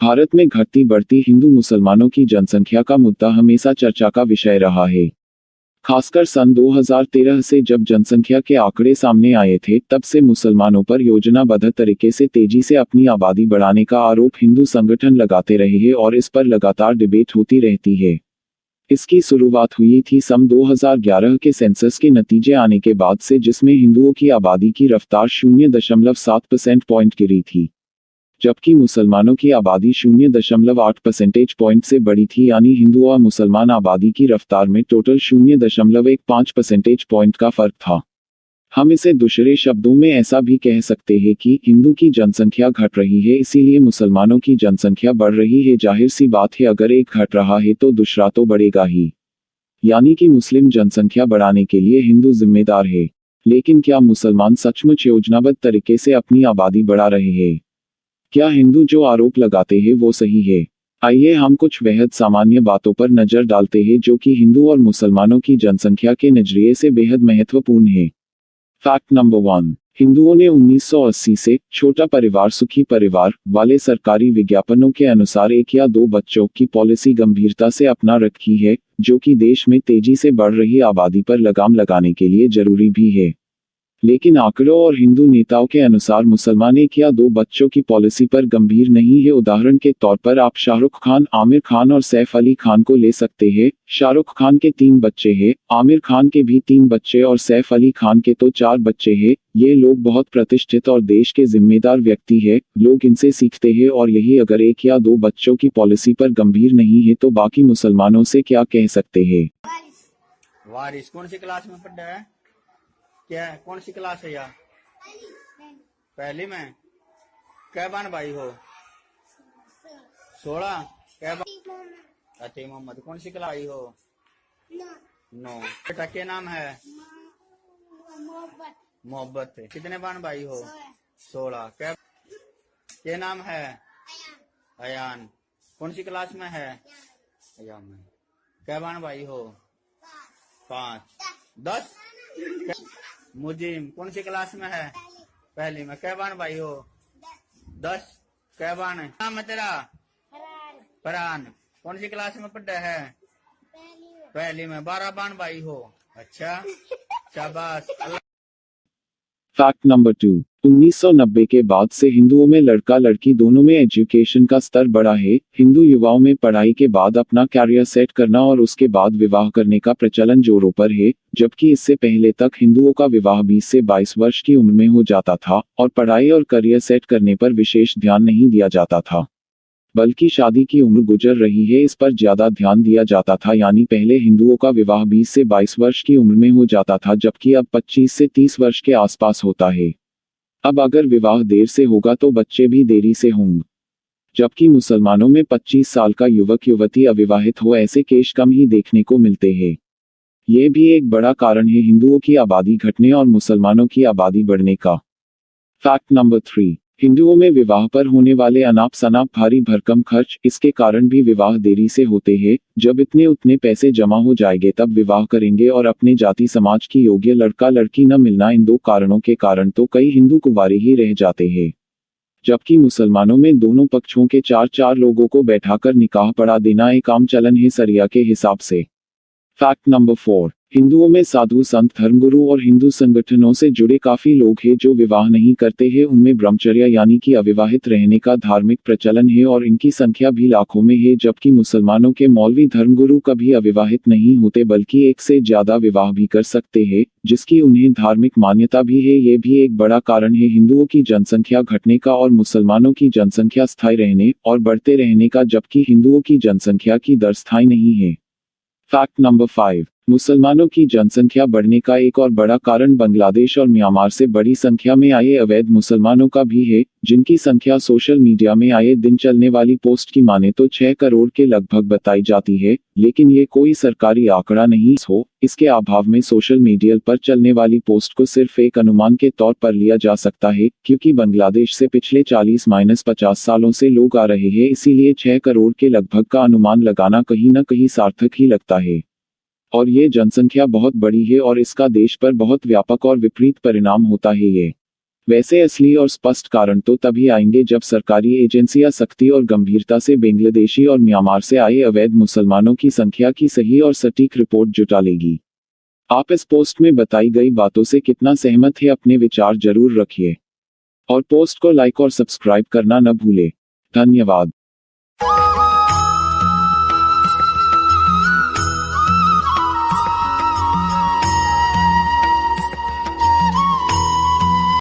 भारत में घटती बढ़ती हिंदू मुसलमानों की जनसंख्या का मुद्दा हमेशा चर्चा का विषय रहा है। खासकर सन 2013 से जब जनसंख्या के आंकड़े सामने आए थे, तब से मुसलमानों पर योजनाबद्ध तरीके से तेजी से अपनी आबादी बढ़ाने का आरोप हिंदू संगठन लगाते रहे हैं और इस पर लगातार डिबेट होती रहती है। इसकी शुरुआत हुई थी सन 2011 के सेंसस के नतीजे आने के बाद से, जिसमें हिंदुओं की आबादी की रफ्तार 0.7% पॉइंट गिरी थी, जबकि मुसलमानों की आबादी 0.8% पॉइंट से बढ़ी थी, यानी हिंदू और मुसलमान आबादी की रफ्तार में टोटल 0.15% पॉइंट का फर्क था। हम इसे दूसरे शब्दों में ऐसा भी कह सकते हैं कि हिंदू की जनसंख्या घट रही है, इसीलिए मुसलमानों की जनसंख्या बढ़ रही है। जाहिर सी बात है, अगर एक घट रहा है तो दूसरा तो बढ़ेगा ही, यानी कि मुस्लिम जनसंख्या बढ़ाने के लिए हिंदू जिम्मेदार है। लेकिन क्या मुसलमान सचमुच योजनाबद्ध तरीके से अपनी आबादी बढ़ा रहे हैं? क्या हिंदू जो आरोप लगाते हैं वो सही है? आइए हम कुछ बेहद सामान्य बातों पर नजर डालते हैं जो कि हिंदू और मुसलमानों की जनसंख्या के नजरिए से बेहद महत्वपूर्ण है। Fact number 1। हिंदुओं ने 1980 से छोटा परिवार सुखी परिवार वाले सरकारी विज्ञापनों के अनुसार 1 या 2 बच्चों की पॉलिसी गंभीरता से अपना रखी है, जो कि देश में तेजी से बढ़ रही आबादी पर लगाम लगाने के लिए जरूरी भी है। लेकिन आंकड़ों और हिंदू नेताओं के अनुसार मुसलमान 1 या 2 बच्चों की पॉलिसी पर गंभीर नहीं है। उदाहरण के तौर पर आप शाहरुख खान, आमिर खान और सैफ अली खान को ले सकते हैं। शाहरुख खान के 3 बच्चे हैं, आमिर खान के भी 3 बच्चे और सैफ अली खान के तो 4 बच्चे हैं। ये लोग बहुत प्रतिष्ठित और देश के जिम्मेदार व्यक्ति है, लोग इनसे सीखते हैं। और यही अगर 1 या 2 बच्चों की पॉलिसी पर गंभीर नहीं है तो बाकी मुसलमानों से क्या कह सकते हैं? वारिस कौन सी क्लास में पढ़ा है? क्या कौन सी क्लास है यार? पहली में। कै बहन भाई हो? 16। कै अति मोहम्मद कौन सी क्लास आई हो? 9। बेटा क्या नाम है? मोहब्बत। कितने बहन भाई हो? 16। क्या नाम है? अयान। कौन सी क्लास में है? अयान में। कै बहन भाई हो? 5। 10। मुजिम कौन सी क्लास में है? पहली में। कै बहन भाई हो? 10। कै बहन है? नाम है तेरा? फरहान। कौन सी क्लास में पढ़ा है? पहली में। 12 बहन भाई हो? अच्छा, शाबाश। Fact number 2। 1990 के बाद से हिंदुओं में लड़का लड़की दोनों में एजुकेशन का स्तर बढ़ा है। हिंदू युवाओं में पढ़ाई के बाद अपना कैरियर सेट करना और उसके बाद विवाह करने का प्रचलन जोरों पर है, जबकि इससे पहले तक हिंदुओं का विवाह 20 से 22 वर्ष की उम्र में हो जाता था और पढ़ाई और करियर सेट करने पर विशेष ध्यान नहीं दिया जाता था, बल्कि शादी की उम्र गुजर रही है इस पर ज्यादा ध्यान दिया जाता था। यानी पहले हिंदुओं का विवाह 20 से 22 वर्ष की उम्र में हो जाता था, जबकि अब 25 से 30 वर्ष के आसपास होता है। अब अगर विवाह देर से होगा तो बच्चे भी देरी से होंगे, जबकि मुसलमानों में 25 साल का युवक युवती अविवाहित हो ऐसे केस कम ही देखने को मिलते हैं। ये भी एक बड़ा कारण है हिंदुओं की आबादी घटने और मुसलमानों की आबादी बढ़ने का। Fact number 3। हिंदुओं में विवाह पर होने वाले अनाप शनाप भारी भरकम खर्च, इसके कारण भी विवाह देरी से होते हैं। जब इतने उतने पैसे जमा हो जाएंगे तब विवाह करेंगे और अपने जाति समाज की योग्य लड़का लड़की न मिलना, इन 2 कारणों के कारण तो कई हिंदू कुंवारे ही रह जाते हैं, जबकि मुसलमानों में दोनों पक्षों के 4-4 लोगों को बैठाकर निकाह पढ़ा देना एक आम चलन है शरिया के हिसाब से। Fact number 4। हिंदुओं में साधु संत धर्मगुरु और हिंदू संगठनों से जुड़े काफी लोग हैं जो विवाह नहीं करते हैं। उनमें ब्रह्मचर्य यानी कि अविवाहित रहने का धार्मिक प्रचलन है और इनकी संख्या भी लाखों में है, जबकि मुसलमानों के मौलवी धर्मगुरु कभी अविवाहित नहीं होते बल्कि 1 से ज्यादा विवाह भी कर सकते हैं, जिसकी उन्हें धार्मिक मान्यता भी है। ये भी एक बड़ा कारण है हिंदुओं की जनसंख्या घटने का और मुसलमानों की जनसंख्या स्थायी रहने और बढ़ते रहने का, जबकि हिंदुओं की जनसंख्या की दर स्थायी नहीं है। Fact number 5। मुसलमानों की जनसंख्या बढ़ने का एक और बड़ा कारण बांग्लादेश और म्यांमार से बड़ी संख्या में आए अवैध मुसलमानों का भी है, जिनकी संख्या सोशल मीडिया में आए दिन चलने वाली पोस्ट की माने तो 6 करोड़ के लगभग बताई जाती है, लेकिन ये कोई सरकारी आंकड़ा नहीं हो। इसके अभाव में सोशल मीडिया पर चलने वाली पोस्ट को सिर्फ एक अनुमान के तौर पर लिया जा सकता है, क्योंकि बांग्लादेश से पिछले 40-50 सालों से लोग आ रहे हैं, इसीलिए 6 करोड़ के लगभग का अनुमान लगाना कहीं न कहीं सार्थक ही लगता है। और ये जनसंख्या बहुत बड़ी है और इसका देश पर बहुत व्यापक और विपरीत परिणाम होता है। ये वैसे असली और स्पष्ट कारण तो तभी आएंगे जब सरकारी एजेंसियां सख्ती और गंभीरता से बांग्लादेशी और म्यांमार से आए अवैध मुसलमानों की संख्या की सही और सटीक रिपोर्ट जुटा लेगी। आप इस पोस्ट में बताई गई बातों से कितना सहमत है, अपने विचार जरूर रखिए और पोस्ट को लाइक और सब्सक्राइब करना न भूले। धन्यवाद।